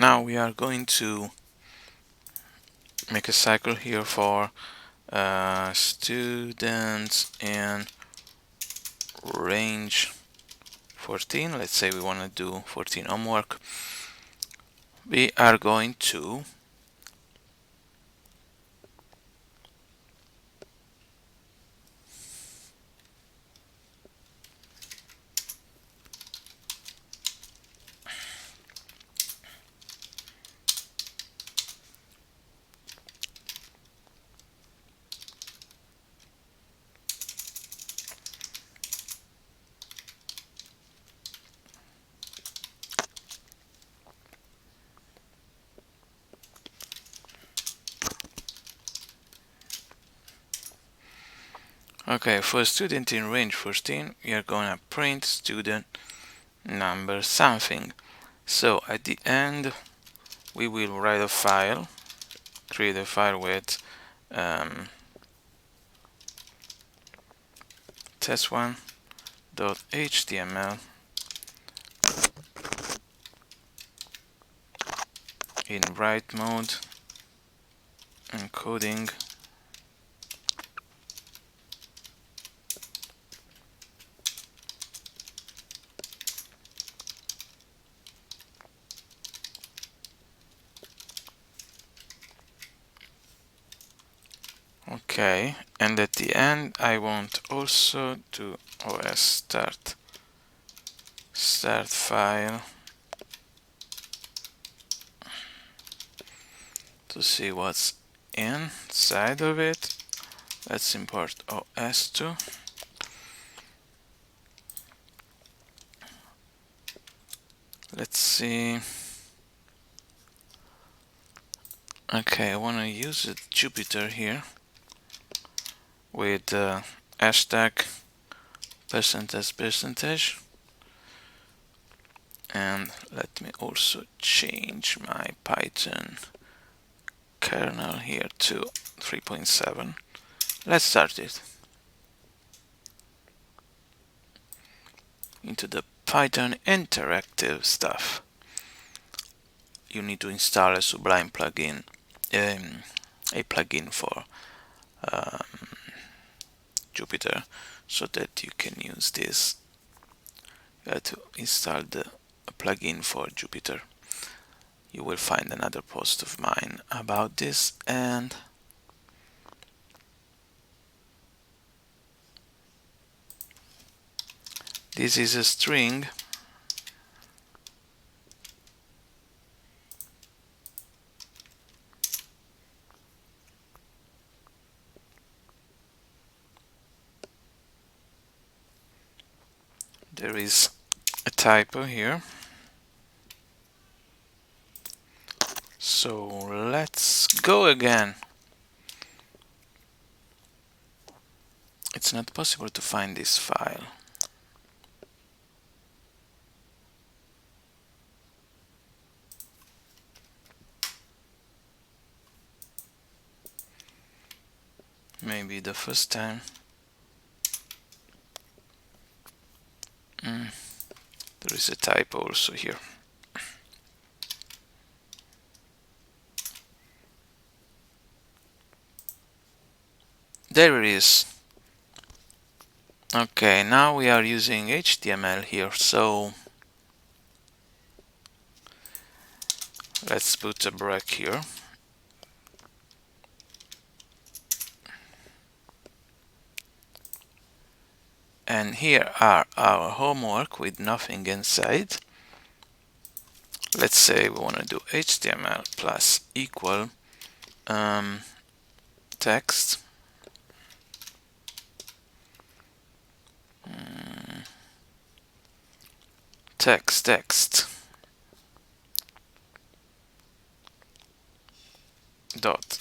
Now we are going to make a cycle here for students in range 14. Let's say we want to do 14 homework. We are going to for student in range 14, we are going to print student number something. So at the end, we will write a file, create a file with test1.html in write mode, encoding. Okay, and at the end I want also to OS start file to see what's inside of it. Let's import OS2. Let's see. Okay, I want to use a Jupyter here with hashtag %%, and let me also change my Python kernel here to 3.7. Let's start it into the Python interactive stuff. You need to install a Sublime plugin, a plugin for Jupyter, so that you can use this. You have to install the plugin for Jupyter. You will find another post of mine about this, and this is a string. There is a typo here. So let's go again. It's not possible to find this file. Maybe the first time. There is a typo also here. There it is. Okay, now we are using HTML here, so let's put a break here. And here are our homework with nothing inside. Let's say we want to do HTML plus equal text. Text dot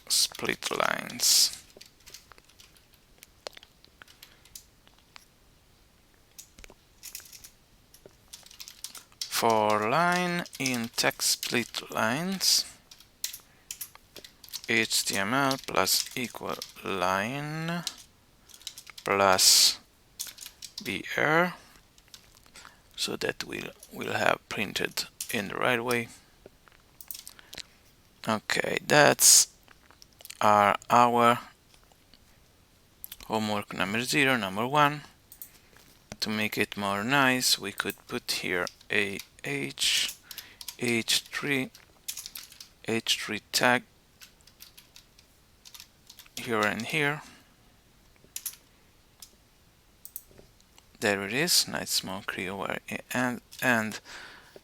split lines. For line in text split lines, HTML plus equal line plus BR, so that we'll have printed in the right way. Okay, that's our homework number 0. Number 1. To make it more nice, we could put here a h3 tag here and here. There it is, nice small over and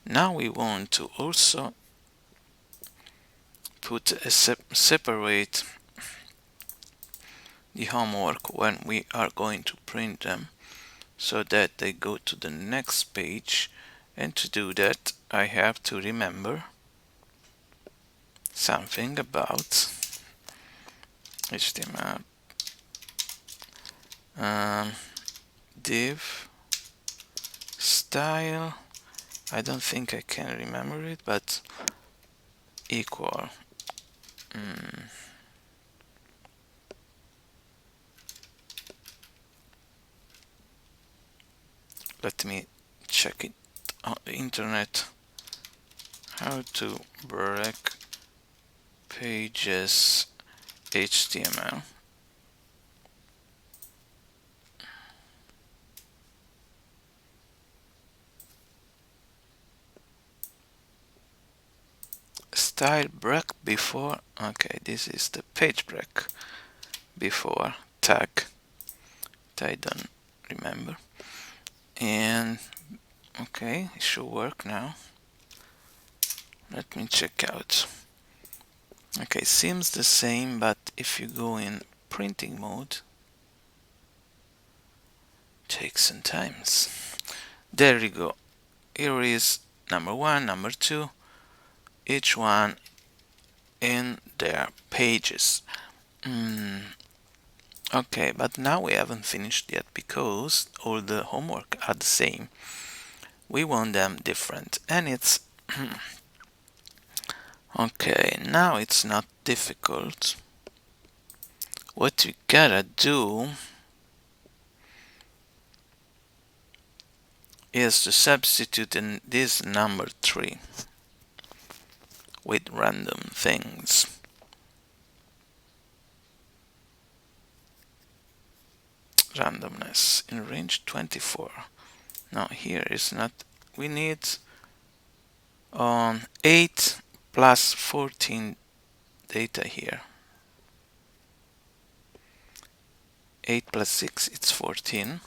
now we want to also put a separate the homework when we are going to print them, so that they go to the next page. And to do that, I have to remember something about HTML div style. I don't think I can remember it, but equal let me check it on the internet. How to break pages HTML. Style break before. Okay, this is the page break before tag. I don't remember. And okay, it should work now. Let me check out. Okay, seems the same, but if you go in printing mode, takes some times. There you go. Here is number 1, number 2, each one in their pages. Okay, but now we haven't finished yet because all the homework are the same. We want them different, and it's okay. Now it's not difficult. What we gotta do is to substitute in this number 3 with random things. Randomness in range 24. Now here is not, we need on 8 plus 14 data here. 8 plus 6, it's 14.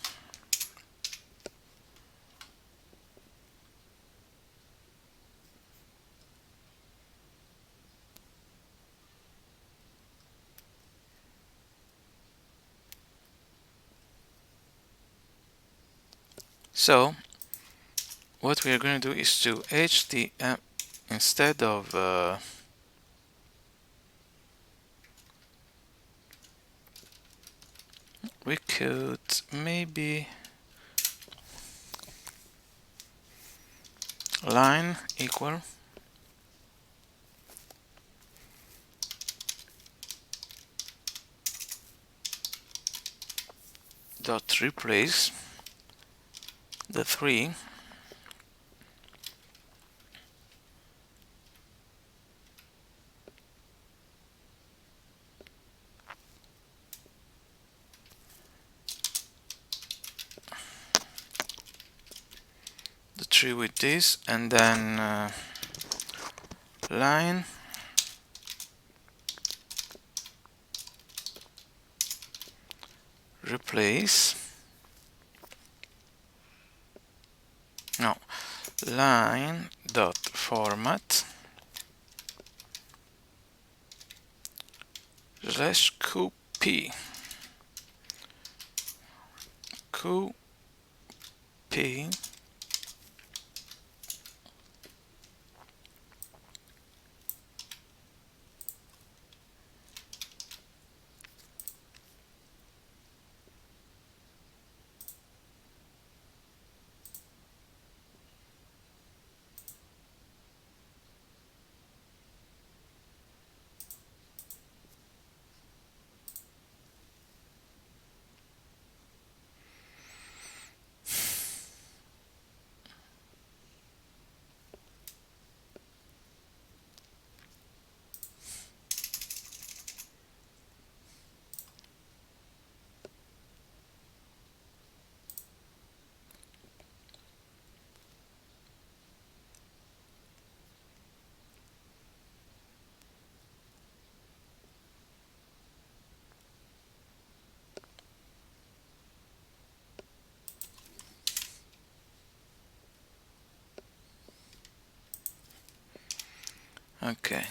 So what we are going to do is to HTML instead of we could maybe line equal dot replace the 3 with this, and then line replace no line dot format slash qp Okay.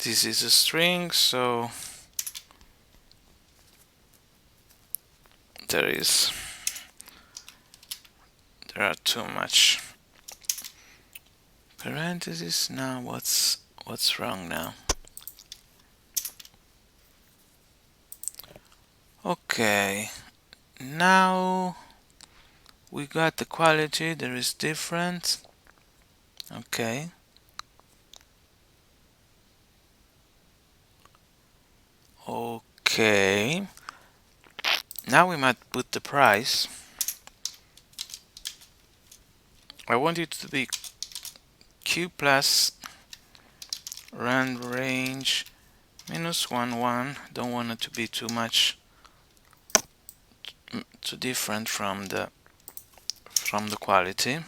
This is a string, so there are too much parentheses. Now what's wrong now? Okay, now we got the quality. There is different. Okay. Okay. Now we might put the price. I want it to be q plus rand range minus 1 1. Don't want it to be too much too different from the quality,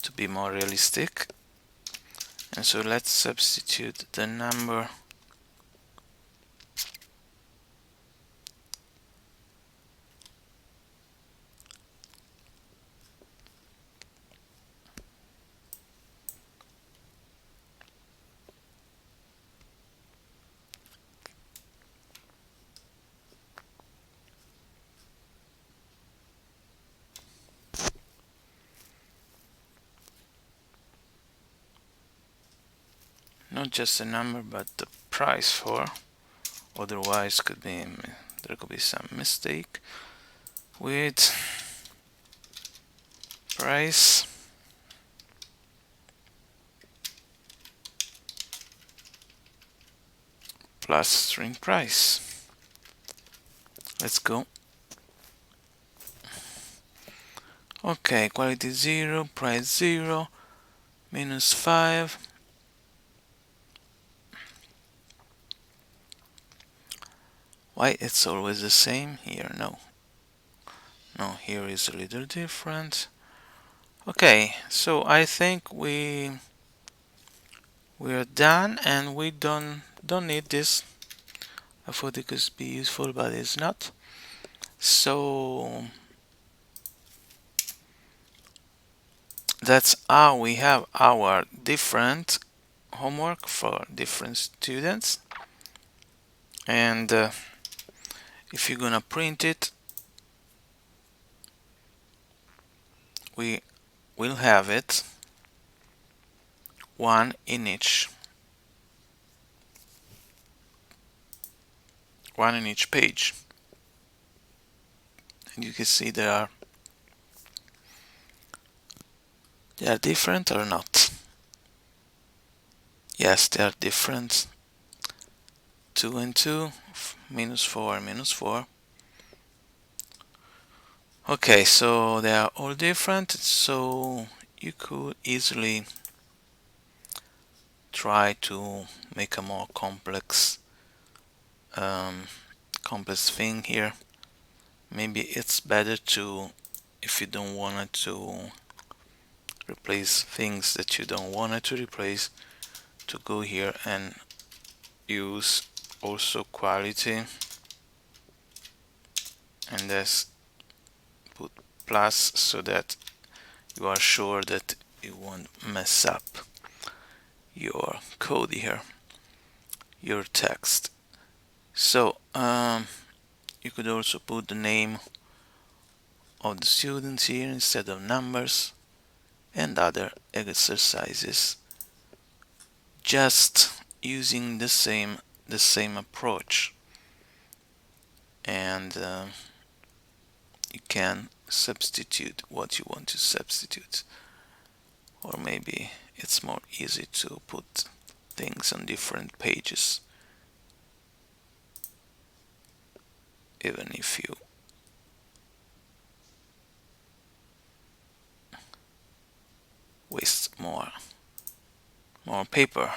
to be more realistic. And so let's substitute the number not just a number but the price for, otherwise there could be some mistake with price plus string price. Let's go. Okay, quality 0, price 0, minus 5. Why it's always the same here? No, here is a little different. Okay, so I think we are done, and we don't need this. I thought it could be useful, but it's not. So that's how we have our different homework for different students. And if you're gonna print it, we will have it one in each page, and you can see they are different or not. Yes, they are different. 2 and 2, minus 4 and minus 4. Okay, so they are all different, so you could easily try to make a more complex thing here. Maybe it's better to, if you don't want to replace things that you don't want to replace, to go here and use also quality and this put plus so that you are sure that you won't mess up your code here, your text. So you could also put the name of the students here instead of numbers, and other exercises, just using the same approach. And you can substitute what you want to substitute, or maybe it's more easy to put things on different pages, even if you waste more paper.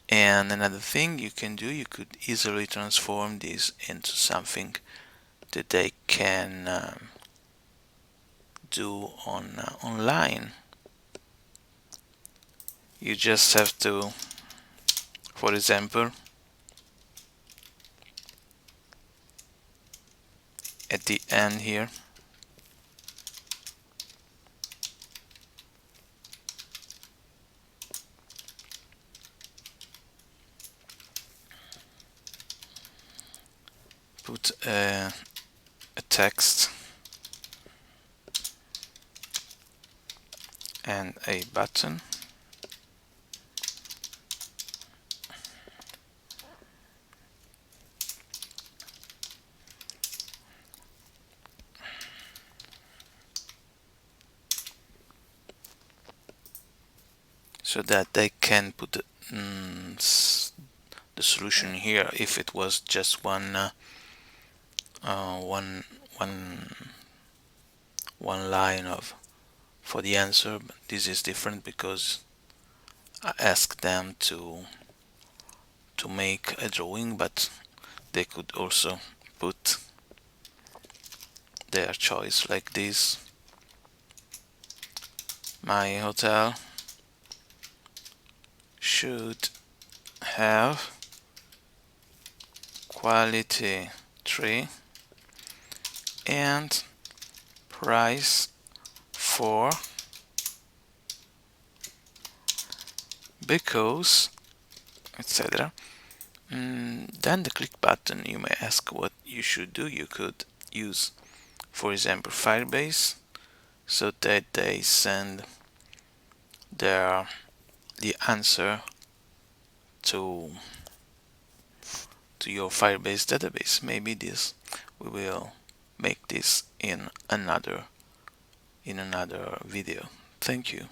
And another thing you can do, you could easily transform this into something that they can do online. You just have to, for example, at the end here, put a text and a button. So that they can put the solution here. If it was just one line of for the answer, but this is different because I asked them to make a drawing, but they could also put their choice like this. My hotel should have quality 3 and price 4 because, etc. Then the click button, you may ask what you should do. You could use, for example, Firebase, so that they send the answer to your Firebase database. Maybe this we will make this in another video. Thank you.